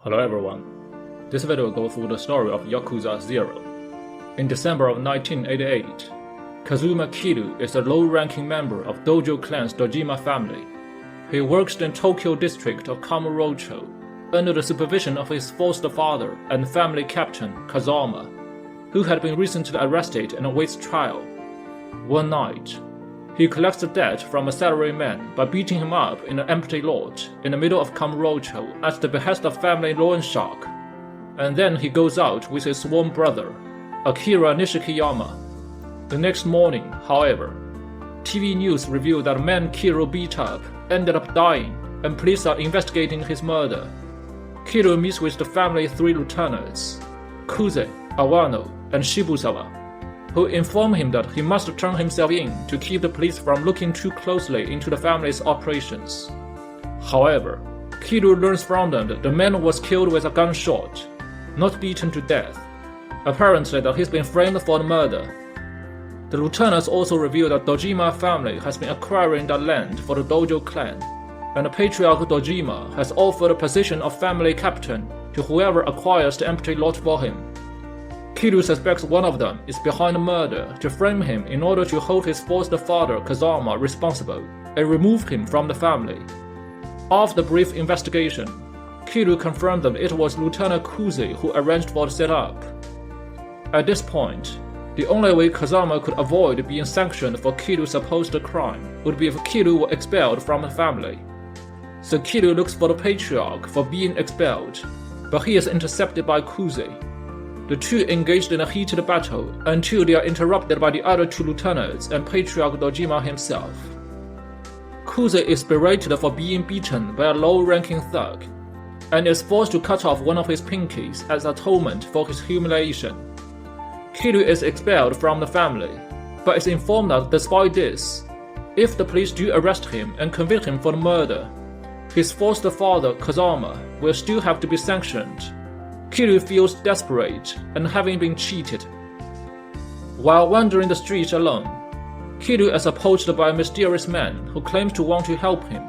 Hello everyone, this video will go through the story of Yakuza 0. In December of 1988, Kazuma Kiru is a low-ranking member of Dojo Clan's Dojima family. He works in Tokyo district of Kamurocho, under the supervision of his foster father and family captain Kazama, who had been recently arrested and awaits trial. One night, he collects the debt from a salaryman by beating him up in an empty lot in the middle of Kamurocho at the behest of family loan shark. And then he goes out with his sworn brother, Akira Nishikiyama. The next morning, however, TV news revealed that man Kiru beat up ended up dying, and police are investigating his murder. Kiru meets with the family's 3 lieutenants, Kuze, Awano, and Shibusawa, who inform him that he must turn himself in to keep the police from looking too closely into the family's operations. However, Kiru learns from them that the man was killed with a gunshot, not beaten to death, apparently that he's been framed for the murder. The lieutenants also reveal that Dojima family has been acquiring that land for the Dojo clan, and the patriarch Dojima has offered the position of family captain to whoever acquires the empty lot for him. Kiru suspects one of them is behind the murder to frame him in order to hold his foster father Kazama responsible and remove him from the family. After brief investigation, Kiru confirmed that it was Lieutenant Kuze who arranged for the setup. At this point, the only way Kazama could avoid being sanctioned for Kiru's supposed crime would be if Kiru were expelled from the family. So Kiru looks for the patriarch for being expelled, but he is intercepted by Kuze. The two engaged in a heated battle until they are interrupted by the other 2 lieutenants and Patriarch Dojima himself. Kuze is berated for being beaten by a low-ranking thug, and is forced to cut off one of his pinkies as atonement for his humiliation. Kiru is expelled from the family, but is informed that despite this, if the police do arrest him and convict him for the murder, his foster father Kazama will still have to be sanctioned. Kiru feels desperate and having been cheated. While wandering the streets alone, Kiru is approached by a mysterious man who claims to want to help him.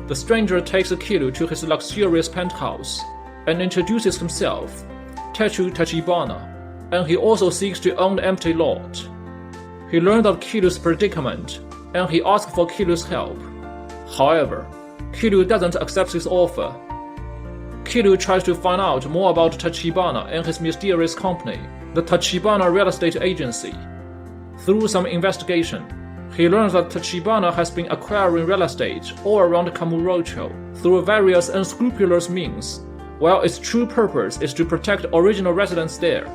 The stranger takes Kiru to his luxurious penthouse and introduces himself, Tetsu Tachibana, and he also seeks to own the empty lot. He learns of Kiru's predicament and he asks for Kiru's help. However, Kiru doesn't accept his offer. Kiru tries to find out more about Tachibana and his mysterious company, the Tachibana Real Estate Agency. Through some investigation, he learns that Tachibana has been acquiring real estate all around Kamurocho through various unscrupulous means, while its true purpose is to protect original residents there.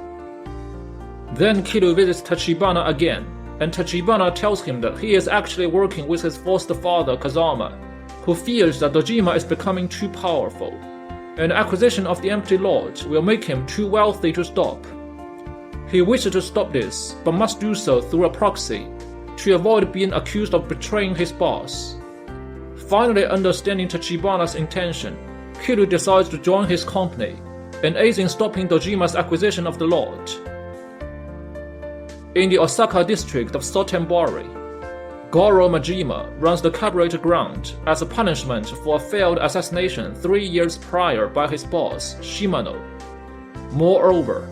Then Kiru visits Tachibana again, and Tachibana tells him that he is actually working with his foster father Kazama, who fears that Dojima is becoming too powerful, and the acquisition of the empty lot will make him too wealthy to stop. He wishes to stop this, but must do so through a proxy, to avoid being accused of betraying his boss. Finally understanding Tachibana's intention, Kiru decides to join his company, and aids in stopping Dojima's acquisition of the lot. In the Osaka district of Sotenbori, Goro Majima runs the cabaret ground as a punishment for a failed assassination 3 years prior by his boss, Shimano. Moreover,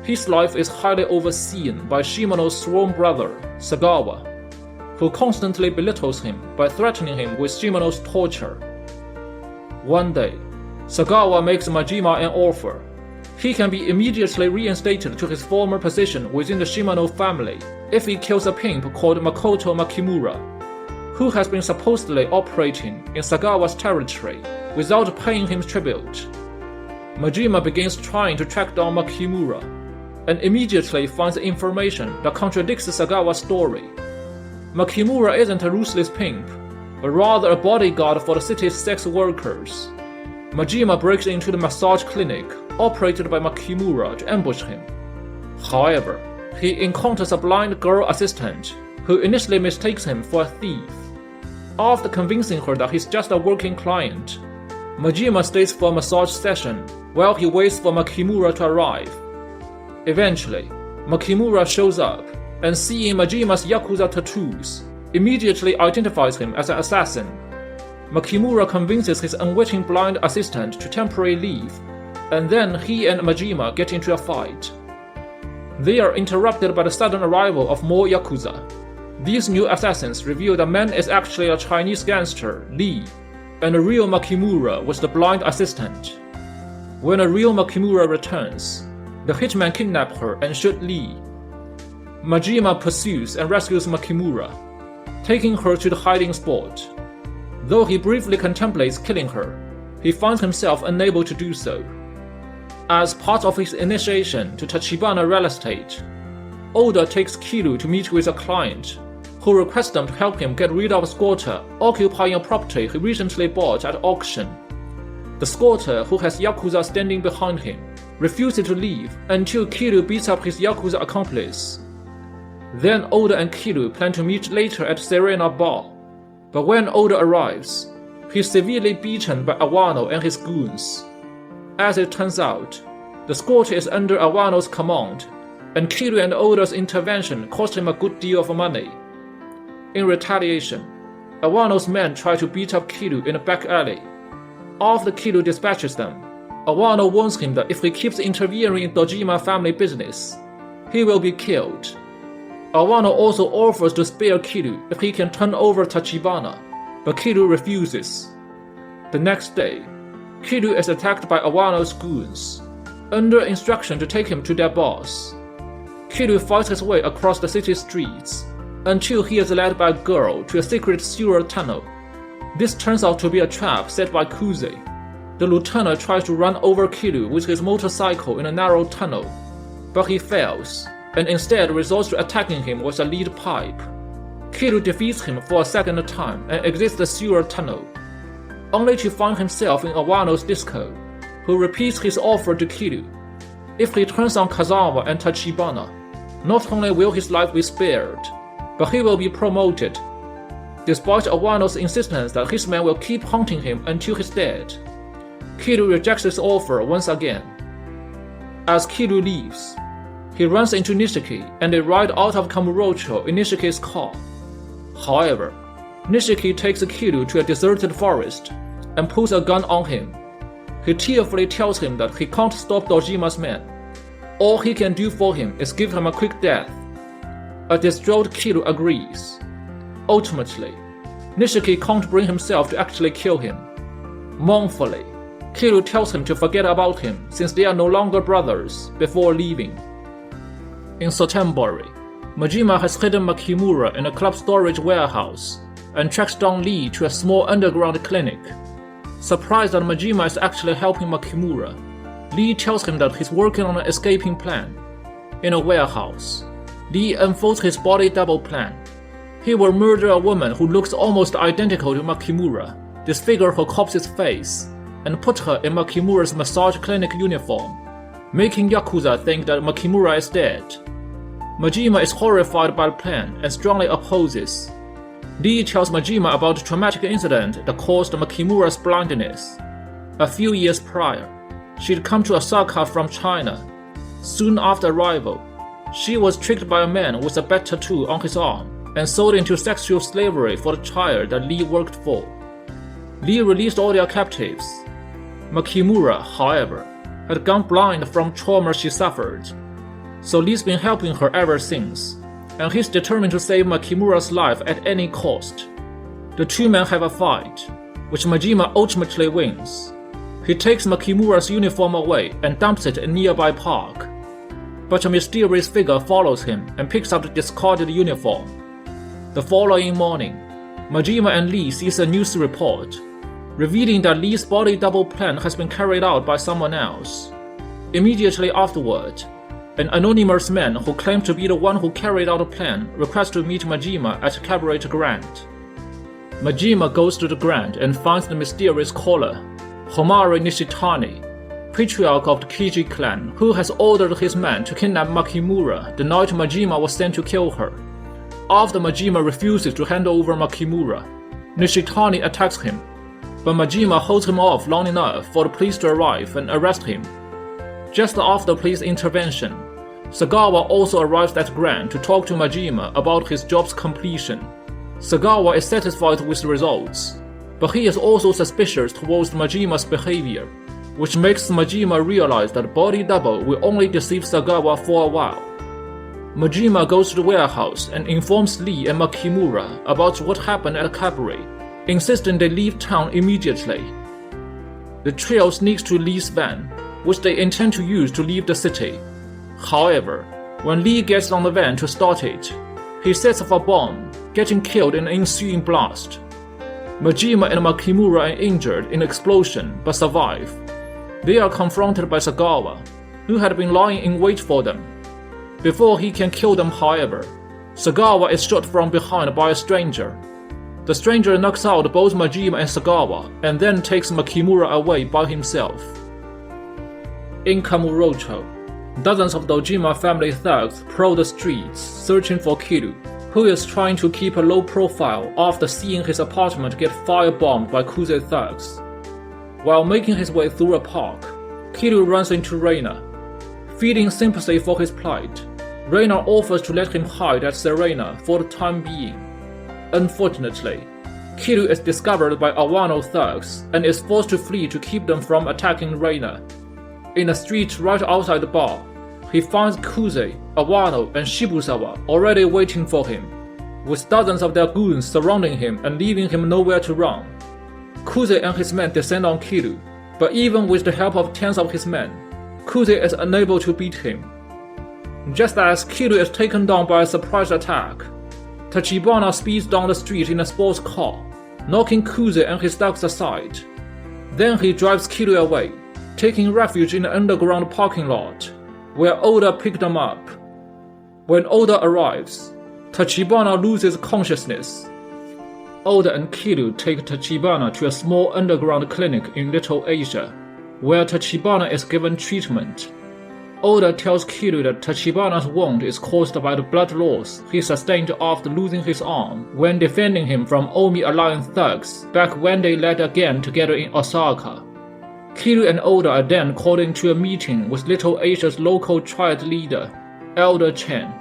his life is highly overseen by Shimano's sworn brother, Sagawa, who constantly belittles him by threatening him with Shimano's torture. One day, Sagawa makes Majima an offer. He can be immediately reinstated to his former position within the Shimano family if he kills a pimp called Makoto Makimura, who has been supposedly operating in Sagawa's territory without paying him tribute. Majima begins trying to track down Makimura, and immediately finds information that contradicts Sagawa's story. Makimura isn't a ruthless pimp, but rather a bodyguard for the city's sex workers. Majima breaks into the massage clinic operated by Makimura to ambush him. However, he encounters a blind girl assistant who initially mistakes him for a thief. After convincing her that he's just a working client, Majima stays for a massage session while he waits for Makimura to arrive. Eventually, Makimura shows up and seeing Majima's Yakuza tattoos, immediately identifies him as an assassin. Makimura convinces his unwitting blind assistant to temporarily leave and then he and Majima get into a fight. They are interrupted by the sudden arrival of more Yakuza. These new assassins reveal the man is actually a Chinese gangster, Lee, and the real Makimura was the blind assistant. When a real Makimura returns, the hitman kidnaps her and shoots Lee. Majima pursues and rescues Makimura, taking her to the hiding spot. Though he briefly contemplates killing her, he finds himself unable to do so. As part of his initiation to Tachibana real estate, Oda takes Kiru to meet with a client, who requests them to help him get rid of a squatter occupying a property he recently bought at auction. The squatter, who has Yakuza standing behind him, refuses to leave until Kiru beats up his Yakuza accomplice. Then Oda and Kiru plan to meet later at Serena Bar, but when Oda arrives, he's severely beaten by Awano and his goons. As it turns out, the squatter is under Awano's command, and Kiru and Oda's intervention cost him a good deal of money. In retaliation, Awano's men try to beat up Kiru in a back alley. After Kiru dispatches them, Awano warns him that if he keeps interfering in Dojima family business, he will be killed. Awano also offers to spare Kiru if he can turn over Tachibana, but Kiru refuses. The next day, Kiru is attacked by Awano's goons, under instruction to take him to their boss. Kiru fights his way across the city streets until he is led by a girl to a secret sewer tunnel. This turns out to be a trap set by Kuze. The lieutenant tries to run over Kiru with his motorcycle in a narrow tunnel, but he fails, and instead resorts to attacking him with a lead pipe. Kiru defeats him for a second time and exits the sewer tunnel, only to find himself in Awano's disco, who repeats his offer to Kiru. If he turns on Kazawa and Tachibana, not only will his life be spared, but he will be promoted. Despite Awano's insistence that his men will keep hunting him until he's dead, Kiru rejects his offer once again. As Kiru leaves, he runs into Nishiki and they ride out of Kamurocho in Nishiki's car. However, Nishiki takes Kiru to a deserted forest and pulls a gun on him. He tearfully tells him that he can't stop Dojima's men. All he can do for him is give him a quick death. A distraught Kiru agrees. Ultimately, Nishiki can't bring himself to actually kill him. Mournfully, Kiru tells him to forget about him since they are no longer brothers before leaving. In September, Majima has hidden Makimura in a club storage warehouse and tracks down Lee to a small underground clinic. Surprised that Majima is actually helping Makimura, Lee tells him that he's working on an escaping plan. In a warehouse, Lee unfolds his body double plan. He will murder a woman who looks almost identical to Makimura, disfigure her corpse's face, and put her in Makimura's massage clinic uniform, making Yakuza think that Makimura is dead. Majima is horrified by the plan and strongly opposes. Lee tells Majima about the traumatic incident that caused Makimura's blindness. A few years prior, she'd come to Osaka from China. Soon after arrival, she was tricked by a man with a bat tattoo on his arm and sold into sexual slavery for the child that Lee worked for. Lee released all their captives. Makimura, however, had gone blind from trauma she suffered, so Lee's been helping her ever since, and he's determined to save Makimura's life at any cost. The two men have a fight, which Majima ultimately wins. He takes Makimura's uniform away and dumps it in a nearby park, but a mysterious figure follows him and picks up the discarded uniform. The following morning, Majima and Lee sees a news report, revealing that Lee's body double plan has been carried out by someone else. Immediately afterward, an anonymous man who claimed to be the one who carried out the plan requests to meet Majima at Cabaret Grand. Majima goes to the Grand and finds the mysterious caller, Homare Nishitani, patriarch of the Kiji clan, who has ordered his men to kidnap Makimura the night Majima was sent to kill her. After Majima refuses to hand over Makimura, Nishitani attacks him, but Majima holds him off long enough for the police to arrive and arrest him. Just after police intervention, Sagawa also arrives at Grand to talk to Majima about his job's completion. Sagawa is satisfied with the results, but he is also suspicious towards Majima's behavior. which makes Majima realize that Body Double will only deceive Sagawa for a while. Majima goes to the warehouse and informs Lee and Makimura about what happened at the cabaret, insisting they leave town immediately. The trio sneaks to Lee's van, which they intend to use to leave the city. However, when Lee gets on the van to start it, he sets off a bomb, getting killed in an ensuing blast. Majima and Makimura are injured in the explosion but survive. They are confronted by Sagawa, who had been lying in wait for them. Before he can kill them, however, Sagawa is shot from behind by a stranger. The stranger knocks out both Majima and Sagawa and then takes Makimura away by himself. In Kamurocho, dozens of Dojima family thugs prowl the streets searching for Kiru, who is trying to keep a low profile after seeing his apartment get firebombed by Kuze thugs. While making his way through a park, Kiru runs into Reina. Feeling sympathy for his plight, Reina offers to let him hide at Serena for the time being. Unfortunately, Kiru is discovered by Awano thugs and is forced to flee to keep them from attacking Reina. In a street right outside the bar, he finds Kuze, Awano, and Shibusawa already waiting for him, with dozens of their goons surrounding him and leaving him nowhere to run. Kuze and his men descend on Kiru, but even with the help of tens of his men, Kuze is unable to beat him. Just as Kiru is taken down by a surprise attack, Tachibana speeds down the street in a sports car, knocking Kuze and his thugs aside. Then he drives Kiru away, taking refuge in the underground parking lot, where Oda picked them up. When Oda arrives, Tachibana loses consciousness. Oda and Kiru take Tachibana to a small underground clinic in Little Asia, where Tachibana is given treatment. Oda tells Kiru that Tachibana's wound is caused by the blood loss he sustained after losing his arm when defending him from Omi Alliance thugs back when they led a gang together in Osaka. Kiru and Oda are then called into a meeting with Little Asia's local triad leader, Elder Chen.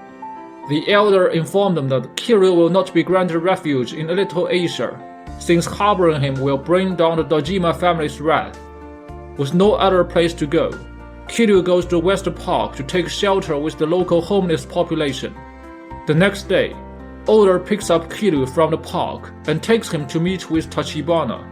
The elder informed them that Kiru will not be granted refuge in Little Asia, since harboring him will bring down the Dojima family's wrath. With no other place to go, Kiru goes to West Park to take shelter with the local homeless population. The next day, Oda picks up Kiru from the park and takes him to meet with Tachibana.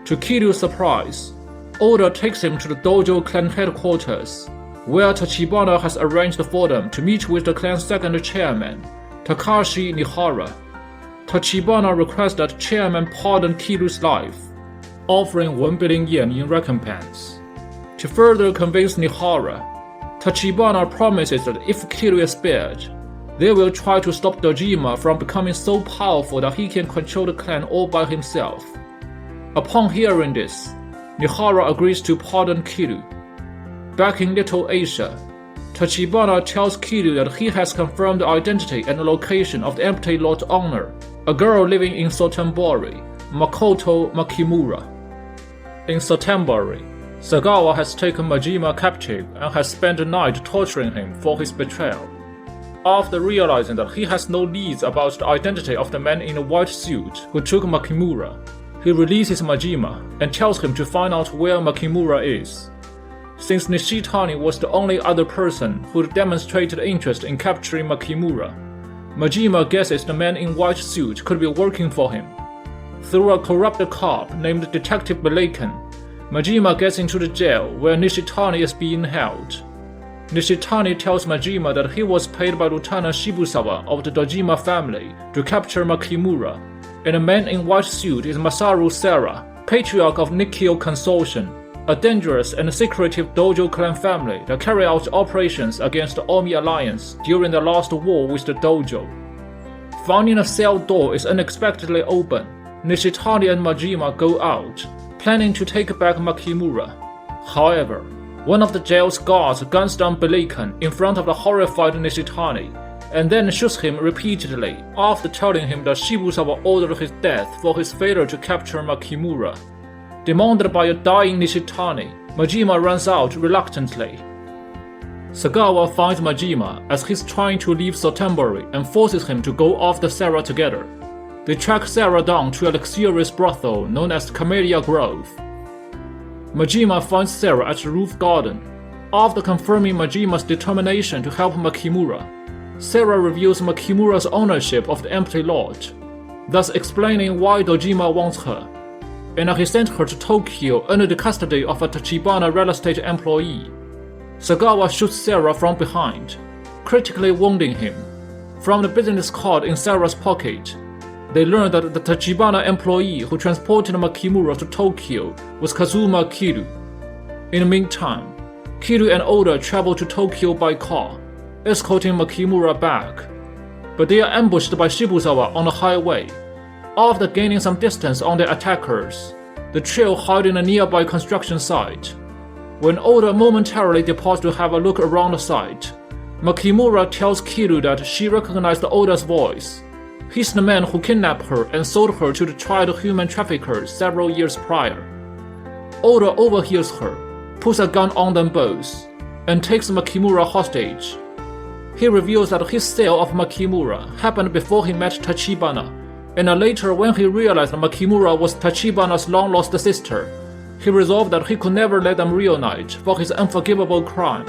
To Kiru's surprise, Oda takes him to the Dojo clan headquarters, where Tachibana has arranged for them to meet with the clan's second chairman, Takashi Nihara. Tachibana requests that chairman pardon Kiru's life, offering 1 billion yen in recompense. To further convince Nihara, Tachibana promises that if Kiru is spared, they will try to stop Dojima from becoming so powerful that he can control the clan all by himself. Upon hearing this, Nihara agrees to pardon Kiru. Back in Little Asia, Tachibana tells Kiru that he has confirmed the identity and the location of the empty lot owner, a girl living in Sotenbori, Makoto Makimura. In Sotenbori, Sagawa has taken Majima captive and has spent the night torturing him for his betrayal. After realizing that he has no leads about the identity of the man in the white suit who took Makimura, he releases Majima and tells him to find out where Makimura is. Since Nishitani was the only other person who demonstrated interest in capturing Makimura, Majima guesses the man in white suit could be working for him. Through a corrupted cop named Detective Belaken, Majima gets into the jail where Nishitani is being held. Nishitani tells Majima that he was paid by Lieutenant Shibusawa of the Dojima family to capture Makimura, and the man in white suit is Masaru Sera, patriarch of Nikkyo Consortium, a dangerous and secretive dojo clan family that carry out operations against the Omi Alliance during the last war with the dojo. Finding a cell door is unexpectedly open, Nishitani and Majima go out, planning to take back Makimura. However, one of the jail's guards guns down Belaken in front of the horrified Nishitani, and then shoots him repeatedly after telling him that Shibusawa ordered his death for his failure to capture Makimura. Demanded by a dying Nishitani, Majima runs out reluctantly. Sagawa finds Majima as he's trying to leave Sotenbori and forces him to go after Sarah together. They track Sarah down to a luxurious brothel known as Camellia Grove. Majima finds Sarah at the roof garden. After confirming Majima's determination to help Makimura, Sarah reveals Makimura's ownership of the empty lot, thus explaining why Dojima wants her, and he sent her to Tokyo under the custody of a Tachibana real estate employee. Sagawa shoots Sarah from behind, critically wounding him. From the business card in Sarah's pocket, they learn that the Tachibana employee who transported Makimura to Tokyo was Kazuma Kiru. In the meantime, Kiru and Oda travel to Tokyo by car, escorting Makimura back, but they are ambushed by Shibusawa on the highway. After gaining some distance on their attackers, the trio hide in a nearby construction site. When Oda momentarily departs to have a look around the site, Makimura tells Kiru that she recognized Oda's voice. He's the man who kidnapped her and sold her to the tried human traffickers several years prior. Oda overhears her, puts a gun on them both, and takes Makimura hostage. He reveals that his sale of Makimura happened before he met Tachibana, and later when he realized Makimura was Tachibana's long-lost sister, he resolved that he could never let them reunite for his unforgivable crime.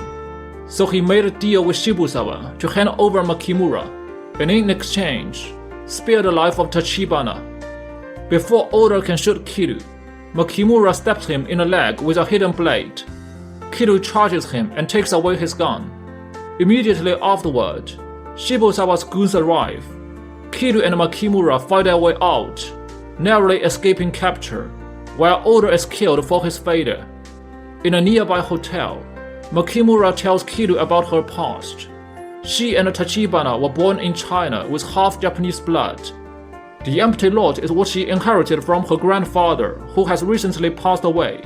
So he made a deal with Shibusawa to hand over Makimura, and in exchange, spare the life of Tachibana. Before Oda can shoot Kiru, Makimura stabs him in the leg with a hidden blade. Kiru charges him and takes away his gun. Immediately afterward, Shibusawa's goons arrive. Kiru and Makimura fight their way out, narrowly escaping capture, while Oda is killed for his failure. In a nearby hotel, Makimura tells Kiru about her past. She and Tachibana were born in China with half Japanese blood. The empty lot is what she inherited from her grandfather, who has recently passed away.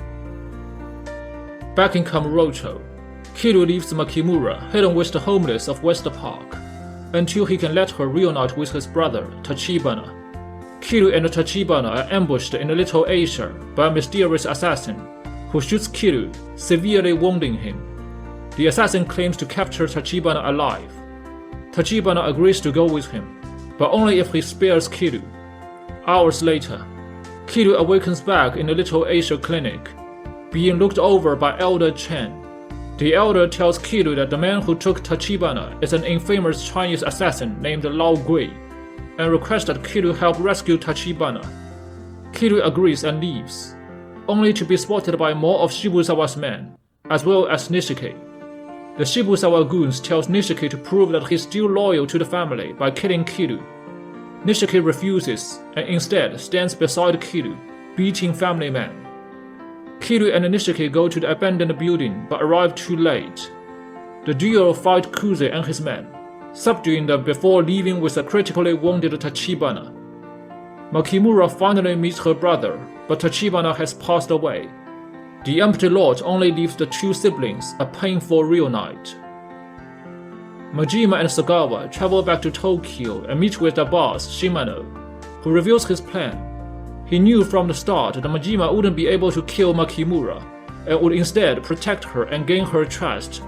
Back in Kamurocho, Kiru leaves Makimura hidden with the homeless of West Park, until he can let her reunite with his brother, Tachibana. Kiru and Tachibana are ambushed in Little Asia by a mysterious assassin, who shoots Kiru, severely wounding him. The assassin claims to capture Tachibana alive. Tachibana agrees to go with him, but only if he spares Kiru. Hours later, Kiru awakens back in the Little Asia clinic, being looked over by Elder Chen. The elder tells Kiru that the man who took Tachibana is an infamous Chinese assassin named Lao Gui, and requests that Kiru help rescue Tachibana. Kiru agrees and leaves, only to be spotted by more of Shibusawa's men, as well as Nishiki. The Shibusawa goons tells Nishiki to prove that he's still loyal to the family by killing Kiru. Nishiki refuses and instead stands beside Kiru, beating family men. Kiru and Nishiki go to the abandoned building but arrive too late. The duo fight Kuze and his men, subduing them before leaving with a critically wounded Tachibana. Makimura finally meets her brother, but Tachibana has passed away. The empty lot only leaves the two siblings a painful reunite. Majima and Sagawa travel back to Tokyo and meet with their boss, Shimano, who reveals his plan. He knew from the start that Majima wouldn't be able to kill Makimura, and would instead protect her and gain her trust.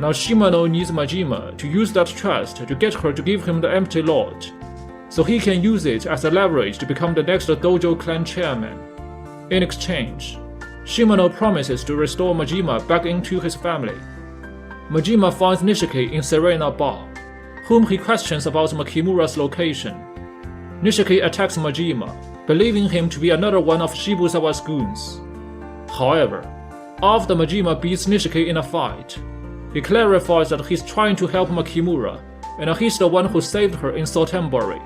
Now Shimano needs Majima to use that trust to get her to give him the empty lot, so he can use it as a leverage to become the next Dojo clan chairman. In exchange, Shimano promises to restore Majima back into his family. Majima finds Nishiki in Serena Bar, whom he questions about Makimura's location. Nishiki attacks Majima, believing him to be another one of Shibusawa's goons. However, after Majima beats Nishiki in a fight, he clarifies that he's trying to help Makimura, and he's the one who saved her in Sotenbori.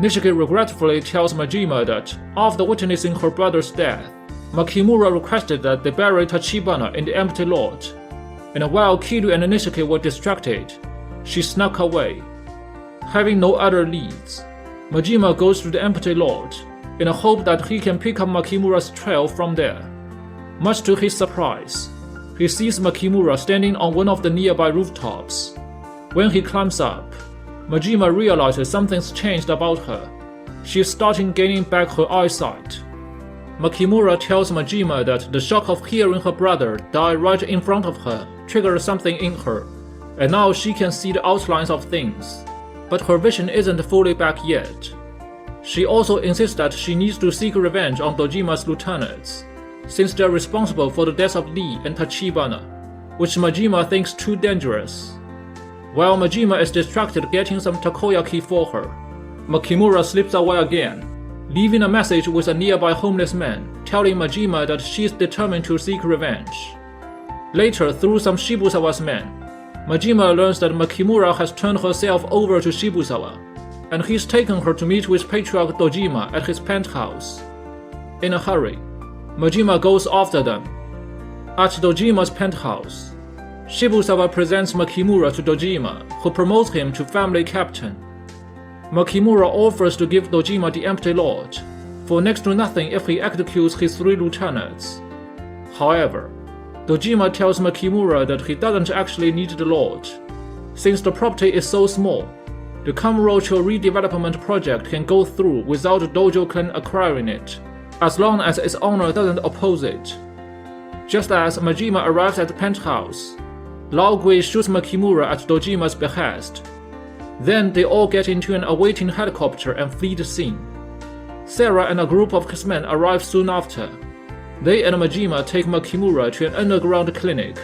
Nishiki regretfully tells Majima that after witnessing her brother's death, Makimura requested that they bury Tachibana in the empty lot, and while Kiru and Nishiki were distracted, she snuck away. Having no other leads, Majima goes to the empty lot in a hope that he can pick up Makimura's trail from there. Much to his surprise, he sees Makimura standing on one of the nearby rooftops. When he climbs up, Majima realizes something's changed about her. She is starting gaining back her eyesight. Makimura tells Majima that the shock of hearing her brother die right in front of her triggered something in her, and now she can see the outlines of things, but her vision isn't fully back yet. She also insists that she needs to seek revenge on Dojima's lieutenants, since they're responsible for the deaths of Lee and Tachibana, which Majima thinks too dangerous. While Majima is distracted getting some takoyaki for her, Makimura slips away again, leaving a message with a nearby homeless man telling Majima that she is determined to seek revenge. Later, through some Shibusawa's men, Majima learns that Makimura has turned herself over to Shibusawa, and he's taken her to meet with Patriarch Dojima at his penthouse. In a hurry, Majima goes after them. At Dojima's penthouse, Shibusawa presents Makimura to Dojima, who promotes him to family captain. Makimura offers to give Dojima the Empty Lodge, for next to nothing if he executes his 3 lieutenants. However, Dojima tells Makimura that he doesn't actually need the lodge. Since the property is so small, the Kamurocho redevelopment project can go through without the Dojo clan acquiring it, as long as its owner doesn't oppose it. Just as Majima arrives at the penthouse, Lao Gui shoots Makimura at Dojima's behest. Then they all get into an awaiting helicopter and flee the scene. Sarah and a group of his men arrive soon after. They and Majima take Makimura to an underground clinic.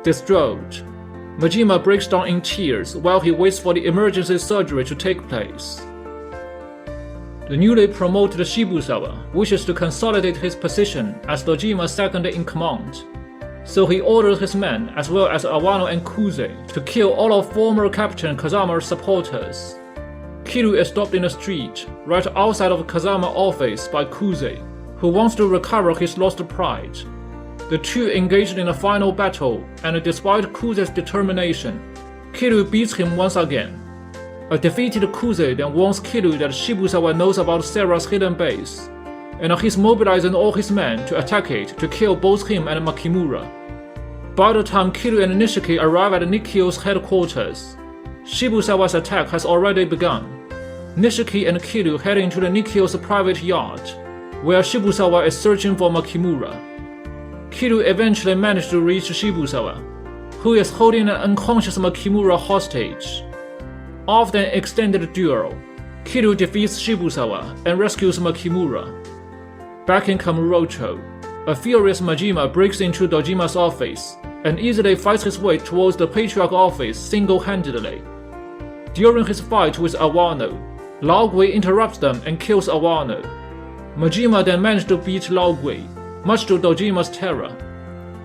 Distraught, Majima breaks down in tears while he waits for the emergency surgery to take place. The newly promoted Shibusawa wishes to consolidate his position as Dojima's second in command, so he orders his men as well as Awano and Kuze to kill all of former Captain Kazama's supporters. Kiru is stopped in the street right outside of Kazama's office by Kuze, who wants to recover his lost pride. The two engaged in a final battle, and despite Kuze's determination, Kiru beats him once again. A defeated Kuze then warns Kiru that Shibusawa knows about Sarah's hidden base, and he's mobilizing all his men to attack it to kill both him and Makimura. By the time Kiru and Nishiki arrive at Nikio's headquarters, Shibusawa's attack has already begun. Nishiki and Kiru head into the Nikio's private yacht, where Shibusawa is searching for Makimura. Kiru eventually manages to reach Shibusawa, who is holding an unconscious Makimura hostage. After an extended duel, Kiru defeats Shibusawa and rescues Makimura. Back in Kamurocho, a furious Majima breaks into Dojima's office and easily fights his way towards the Patriarch office single-handedly. During his fight with Awano, Lao Gui interrupts them and kills Awano. Majima then manages to beat Lao Gui, much to Dojima's terror.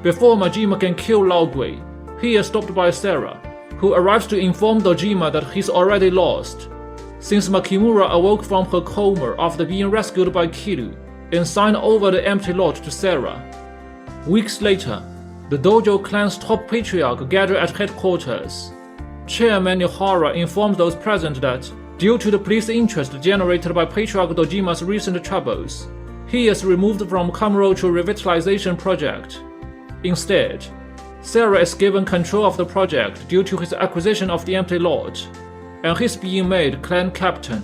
Before Majima can kill Lao Gui, he is stopped by Sarah, who arrives to inform Dojima that he's already lost, since Makimura awoke from her coma after being rescued by Kiru and signed over the empty lot to Sarah. Weeks later, the Dojo clan's top patriarch gather at headquarters. Chairman Nihara informs those present that, due to the police interest generated by Patriarch Dojima's recent troubles, he is removed from Kamurocho revitalization project. Instead, Sarah is given control of the project due to his acquisition of the empty lot, and he's being made clan captain.